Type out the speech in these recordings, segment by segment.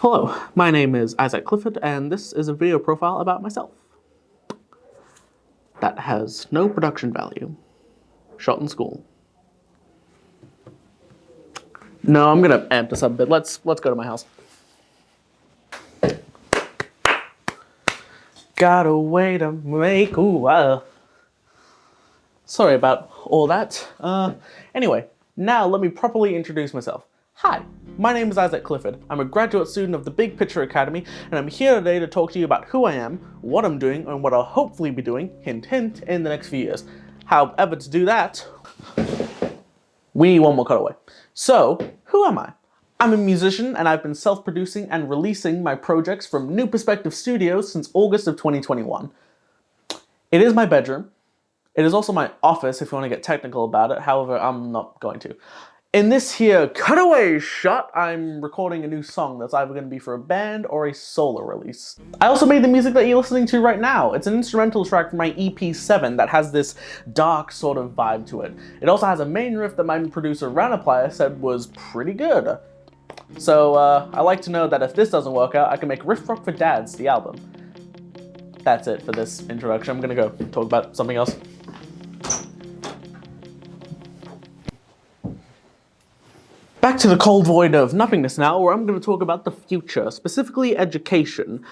Hello, my name is Izaak Clifford, and this is a video profile about myself. That has no production value. Shot in school. No, I'm gonna amp this up a bit. Let's go to my house. Got a way to make Sorry about all that. Anyway, now let me properly introduce myself. Hi, my name is Izaak Clifford. I'm a graduate student of the Big Picture Academy, and I'm here today to talk to you about who I am, what I'm doing, and what I'll hopefully be doing, hint hint, in the next few years. However, to do that, we need one more cutaway. So, who am I? I'm a musician, and I've been self-producing and releasing my projects from New Perspective Studios since August of 2021. It is my bedroom. It is also my office, if you want to get technical about it. However, I'm not going to. In this here cutaway shot, I'm recording a new song that's either going to be for a band or a solo release. I also made the music that you're listening to right now. It's an instrumental track from my EP 7 that has this dark sort of vibe to it. It also has a main riff that my producer Ranaplier said was pretty good. So I like to know that if this doesn't work out, I can make Riff Rock for Dads, the album. That's it for this introduction. I'm gonna go talk about something else. Back to the cold void of nothingness now, where I'm going to talk about the future, specifically education.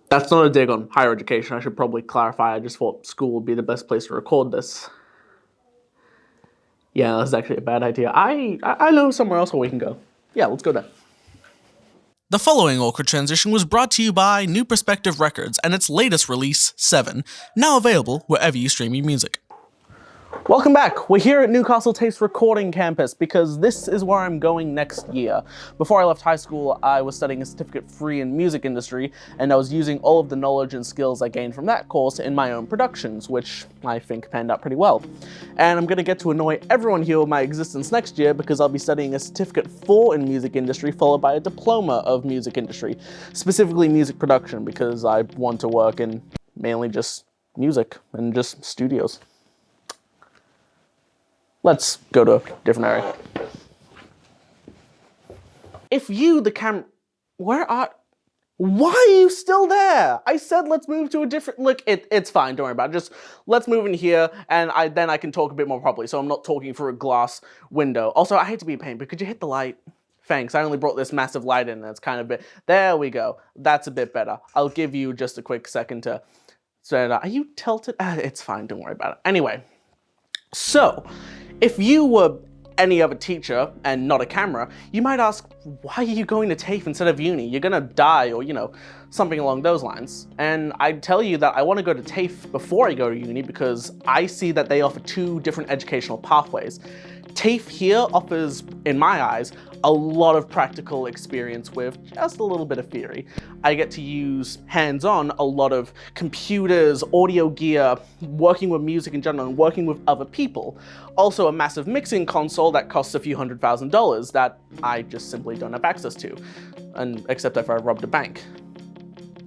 That's not a dig on higher education, I should probably clarify. I just thought school would be the best place to record this. Yeah, that's actually a bad idea. I know somewhere else where we can go. Yeah, let's go there. The following awkward transition was brought to you by New Perspective Records and its latest release, 7, now available wherever you stream your music. Welcome back. We're here at Newcastle Tafe's recording campus because this is where I'm going next year. Before I left high school, I was studying a certificate-free in music industry, and I was using all of the knowledge and skills I gained from that course in my own productions, which I think panned out pretty well. And I'm going to get to annoy everyone here with my existence next year because I'll be studying a certificate 4 in music industry followed by a diploma of music industry, specifically music production, because I want to work in mainly just music and just studios. Let's go to a different area. If you, the why are you still there? I said let's move to a different, look, it's fine, don't worry about it. Just let's move in here and then I can talk a bit more properly, so I'm not talking through a glass window. Also, I hate to be a pain, but could you hit the light? Thanks, I only brought this massive light in and it's kind of a bit, there we go. That's a bit better. I'll give you just a quick second to, are you tilted? It's fine, don't worry about it. Anyway, so, if you were any other teacher and not a camera, you might ask, why are you going to TAFE instead of uni? You're gonna die, or something along those lines. And I'd tell you that I want to go to TAFE before I go to uni because I see that they offer 2 different educational pathways. TAFE here offers, in my eyes, a lot of practical experience with just a little bit of theory. I get to use hands-on a lot of computers, audio gear, working with music in general, and working with other people. Also a massive mixing console that costs a few $100,000 that I just simply don't have access to, and except if I robbed a bank.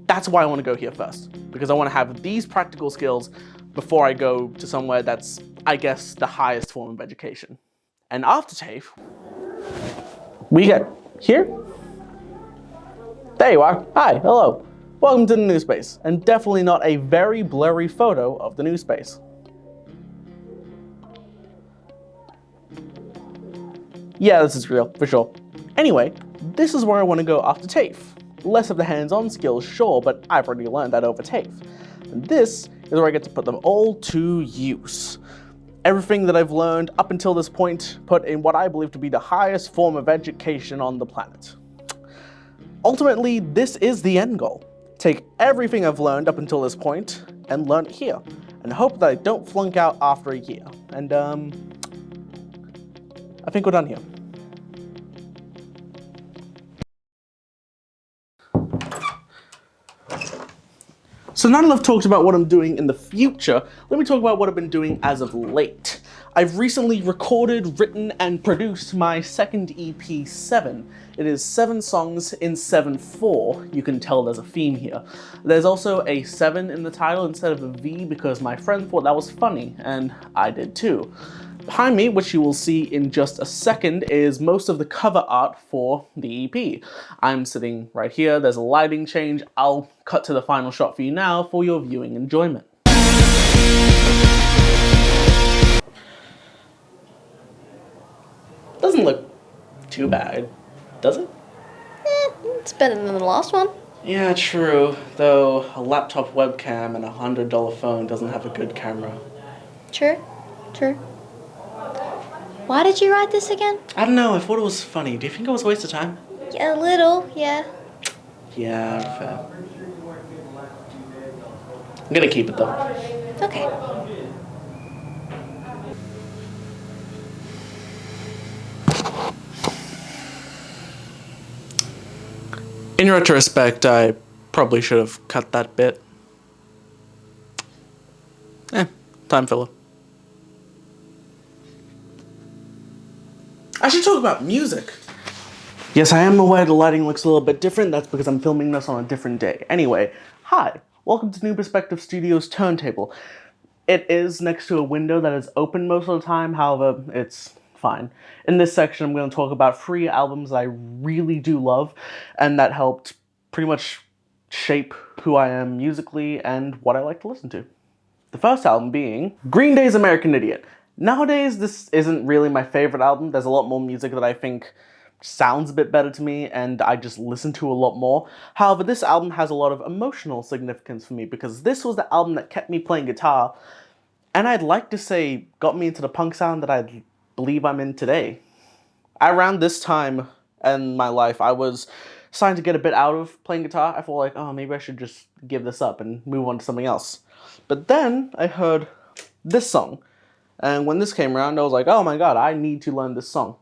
That's why I want to go here first, because I want to have these practical skills before I go to somewhere that's, I guess, the highest form of education. And after TAFE, we get here. There you are. Hi, hello. Welcome to the new space, and definitely not a very blurry photo of the new space. Yeah, this is real, for sure. Anyway, this is where I want to go after TAFE. Less of the hands-on skills, sure, but I've already learned that over TAFE. And this is where I get to put them all to use. Everything that I've learned up until this point, put in what I believe to be the highest form of education on the planet. Ultimately, this is the end goal. Take everything I've learned up until this point and learn it here, and hope that I don't flunk out after a year. And I think we're done here. So now that I've talked about what I'm doing in the future, let me talk about what I've been doing as of late. I've recently recorded, written, and produced my second EP, 7. It is 7 songs in 7/4. You can tell there's a theme here. There's also a 7 in the title instead of a V because my friend thought that was funny, and I did too. Behind me, which you will see in just a second, is most of the cover art for the EP. I'm sitting right here, there's a lighting change. I'll cut to the final shot for you now for your viewing enjoyment. Doesn't look too bad, does it? It's better than the last one. Yeah, true. Though a laptop webcam and a $100 phone doesn't have a good camera. True. Why did you write this again? I don't know, I thought it was funny. Do you think it was a waste of time? Yeah, a little, yeah. Yeah, fair. I'm gonna keep it though. Okay. In retrospect, I probably should have cut that bit. Time filler. I should talk about music. Yes, I am aware the lighting looks a little bit different. That's because I'm filming this on a different day. Anyway, hi. Welcome to New Perspective Studios Turntable. It is next to a window that is open most of the time, however, it's fine. In this section, I'm going to talk about 3 albums I really do love, and that helped pretty much shape who I am musically and what I like to listen to. The first album being Green Day's American Idiot. Nowadays, this isn't really my favorite album. There's a lot more music that I think sounds a bit better to me and I just listen to a lot more. However, this album has a lot of emotional significance for me because this was the album that kept me playing guitar and I'd like to say got me into the punk sound that I believe I'm in today. Around this time in my life, I was starting to get a bit out of playing guitar. I felt like, oh, maybe I should just give this up and move on to something else. But then I heard this song. And when this came around, I was like, oh my god, I need to learn this song.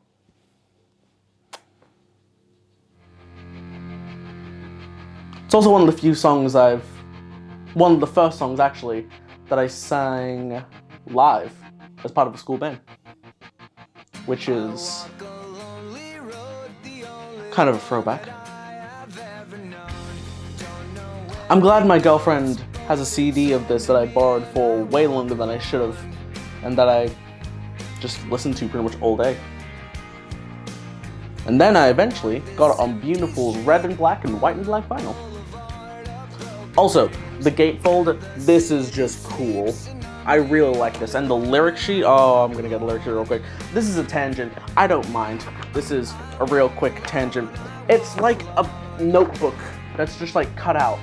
It's also one of the few songs one of the first songs actually, that I sang live as part of a school band. Which is kind of a throwback. I'm glad my girlfriend has a CD of this that I borrowed for way longer than I should have, and that I just listened to pretty much all day. And then I eventually got it on beautiful red and black and white and black vinyl. Also, the gatefold, this is just cool. I really like this. And the lyric sheet, oh, I'm gonna get the lyric sheet real quick. This is a tangent, I don't mind. This is a real quick tangent. It's like a notebook that's just like cut out.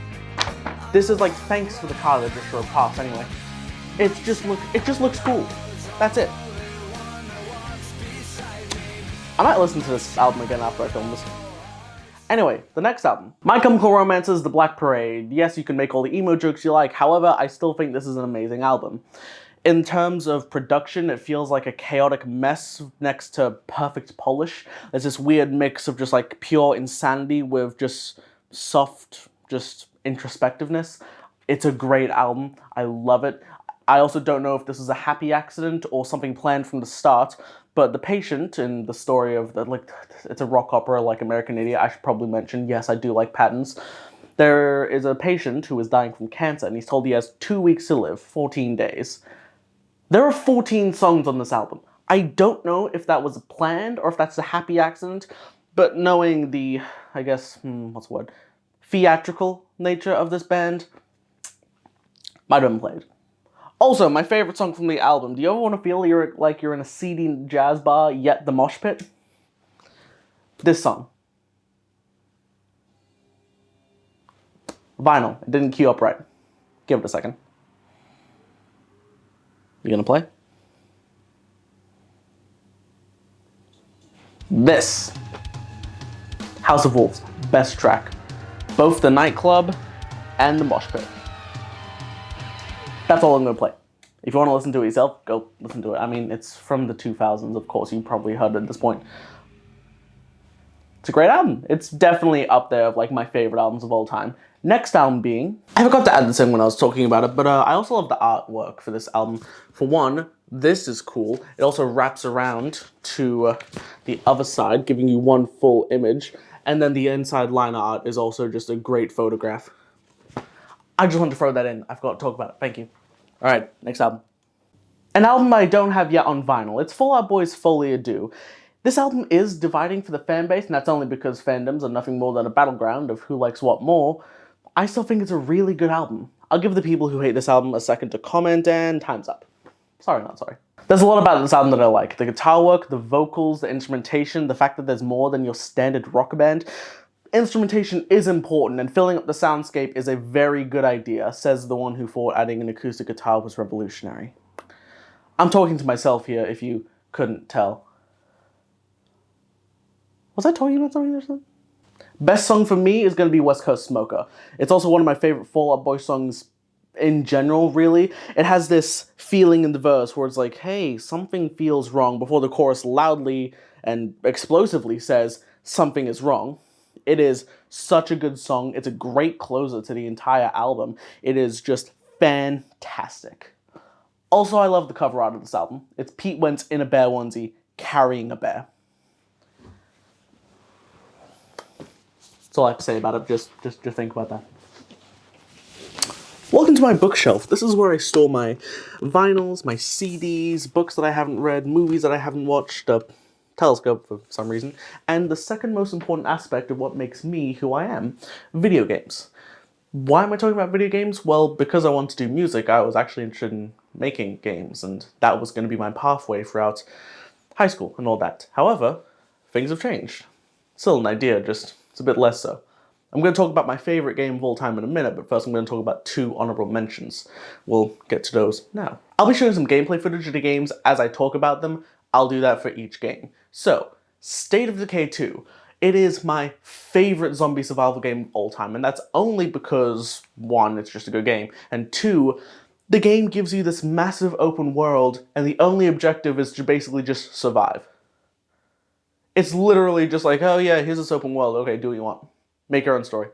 This is like thanks for the car that just drove past anyway. It just looks cool. That's it. I might listen to this album again after I film this. Anyway, the next album. My Chemical Romance's The Black Parade. Yes, you can make all the emo jokes you like, however, I still think this is an amazing album. In terms of production, it feels like a chaotic mess next to perfect polish. There's this weird mix of just like pure insanity with just soft, just introspectiveness. It's a great album. I love it. I also don't know if this is a happy accident or something planned from the start, but the patient in the story of it's a rock opera like American Idiot. I should probably mention, yes, I do like patterns. There is a patient who is dying from cancer and he's told he has 2 weeks to live, 14 days. There are 14 songs on this album. I don't know if that was planned or if that's a happy accident, but knowing the, I guess, what's the word? Theatrical nature of this band, might have been played. Also, my favorite song from the album. Do you ever want to feel like you're in a seedy jazz bar, yet the mosh pit? This song. Vinyl. It didn't queue up right. Give it a second. You gonna play? This. House of Wolves. Best track. Both the nightclub and the mosh pit. That's all I'm going to play. If you want to listen to it yourself, go listen to it. I mean, it's from the 2000s, of course. You probably heard it at this point. It's a great album. It's definitely up there of like my favorite albums of all time. Next album being... I forgot to add this in when I was talking about it, but I also love the artwork for this album. For one, this is cool. It also wraps around to the other side, giving you one full image. And then the inside line art is also just a great photograph. I just wanted to throw that in. I forgot to talk about it. Thank you. All right, next album. An album I don't have yet on vinyl. It's Fall Out Boy's Folie à Deux. This album is dividing for the fan base, and that's only because fandoms are nothing more than a battleground of who likes what more. I still think it's a really good album. I'll give the people who hate this album a second to comment, and time's up. Sorry, not sorry. There's a lot about this album that I like. The guitar work, the vocals, the instrumentation, the fact that there's more than your standard rock band. Instrumentation is important, and filling up the soundscape is a very good idea, says the one who thought adding an acoustic guitar was revolutionary. I'm talking to myself here, if you couldn't tell. Was I talking about something or something? Best song for me is going to be West Coast Smoker. It's also one of my favorite Fall Out Boy songs in general, really. It has this feeling in the verse where it's like, hey, something feels wrong, before the chorus loudly and explosively says, something is wrong. It is such a good song. It's a great closer to the entire album. It is just fantastic. Also, I love the cover art of this album. It's Pete Wentz in a bear onesie, carrying a bear. That's all I have to say about it. Just think about that. Welcome to my bookshelf. This is where I store my vinyls, my CDs, books that I haven't read, movies that I haven't watched, a telescope for some reason, and the second most important aspect of what makes me who I am, video games. Why am I talking about video games? Well, because I want to do music, I was actually interested in making games, and that was going to be my pathway throughout high school and all that. However, things have changed. Still an idea, just it's a bit less so. I'm going to talk about my favorite game of all time in a minute, but first I'm going to talk about 2 honorable mentions. We'll get to those now. I'll be showing some gameplay footage of the games as I talk about them. I'll do that for each game. So, State of Decay 2. It is my favorite zombie survival game of all time, and that's only because, 1, it's just a good game, and 2, the game gives you this massive open world, and the only objective is to basically just survive. It's literally just like, oh yeah, here's this open world, okay, do what you want. Make your own story.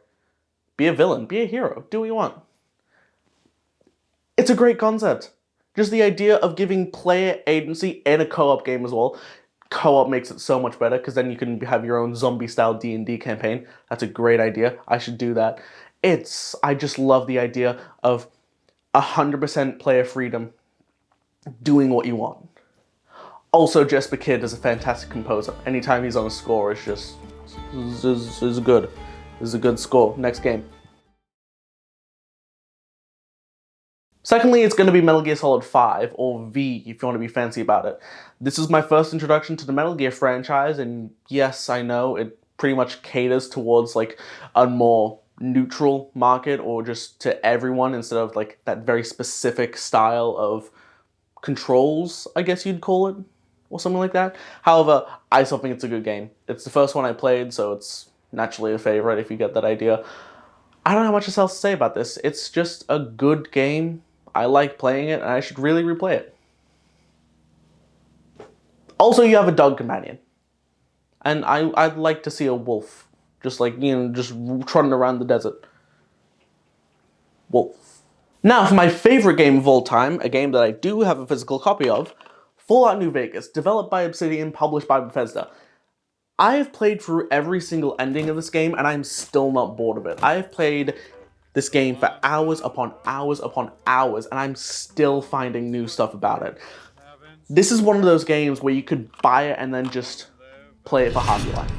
Be a villain, be a hero, do what you want. It's a great concept. Just the idea of giving player agency in a co-op game as well. Co-op makes it so much better, because then you can have your own zombie-style D&D campaign. That's a great idea. I should do that. I just love the idea of 100% player freedom, doing what you want. Also, Jesper Kid is a fantastic composer. Anytime he's on a score, it's just, is good. This is a good score. Next game. Secondly, it's going to be Metal Gear Solid 5, or V if you want to be fancy about it. This is my first introduction to the Metal Gear franchise, and yes, I know, it pretty much caters towards like a more neutral market, or just to everyone, instead of like that very specific style of controls, I guess you'd call it, or something like that. However, I still think it's a good game. It's the first one I played, so it's naturally a favorite if you get that idea. I don't know how much else to say about this. It's just a good game. I like playing it, and I should really replay it. Also, you have a dog companion. And I'd like to see a wolf. Just like, you know, just trotting around the desert. Wolf. Now, for my favorite game of all time, a game that I do have a physical copy of, Fallout New Vegas, developed by Obsidian, published by Bethesda. I have played through every single ending of this game, and I'm still not bored of it. I have played this game for hours upon hours upon hours, and I'm still finding new stuff about it. This is one of those games where you could buy it and then just play it for half your life.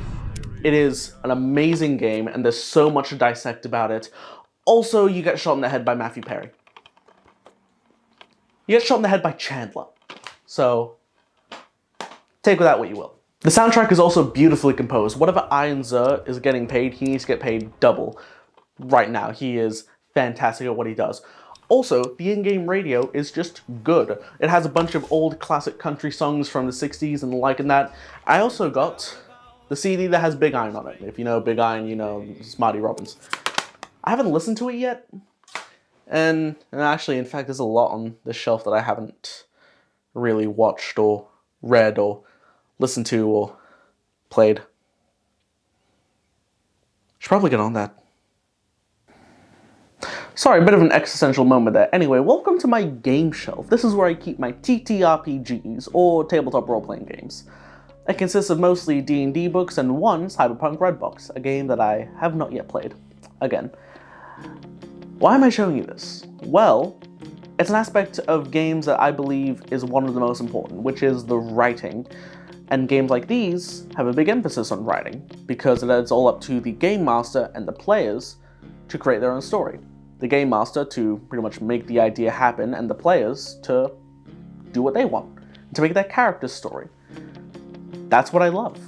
It is an amazing game, and there's so much to dissect about it. Also, you get shot in the head by Matthew Perry. You get shot in the head by Chandler. So, take with that what you will. The soundtrack is also beautifully composed. Whatever Ian Zer is getting paid, he needs to get paid double. Right now, he is fantastic at what he does. Also, the in-game radio is just good. It has a bunch of old classic country songs from the 60s and the like and that. I also got the CD that has Big Iron on it. If you know Big Iron, you know Smarty Robbins. I haven't listened to it yet. And actually, in fact, there's a lot on the shelf that I haven't really watched or read or listened to or played. Should probably get on that. Sorry, a bit of an existential moment there. Anyway, welcome to my game shelf. This is where I keep my TTRPGs, or tabletop role-playing games. It consists of mostly D&D books and one Cyberpunk Redbox, a game that I have not yet played. Again. Why am I showing you this? Well, it's an aspect of games that I believe is one of the most important, which is the writing. And games like these have a big emphasis on writing, because it's all up to the game master and the players to create their own story. The game master to pretty much make the idea happen, and the players to do what they want, to make their character's story. That's what I love.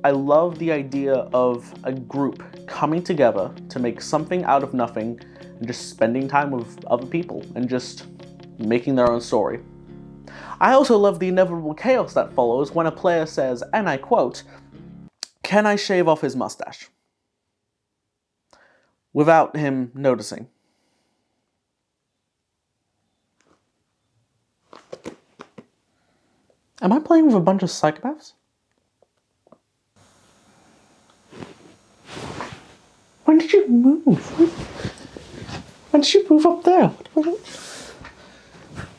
I love the idea of a group coming together to make something out of nothing and just spending time with other people and just making their own story. I also love the inevitable chaos that follows when a player says, and I quote, "Can I shave off his mustache?" without him noticing. Am I playing with a bunch of psychopaths? When did you move? When did you move up there?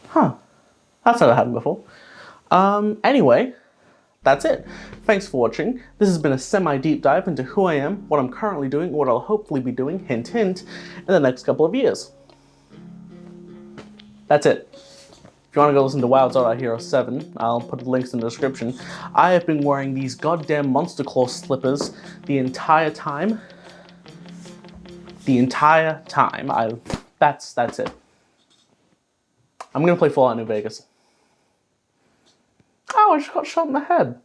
Huh. That's never happened before. Anyway, that's it. Thanks for watching. This has been a semi-deep dive into who I am, what I'm currently doing, what I'll hopefully be doing, hint hint, in the next couple of years. That's it. If you want to go listen to WoW Hero 7, I'll put the links in the description. I have been wearing these goddamn Monster Claw slippers the entire time. That's it. I'm gonna play Fallout New Vegas. Oh, I just got shot in the head.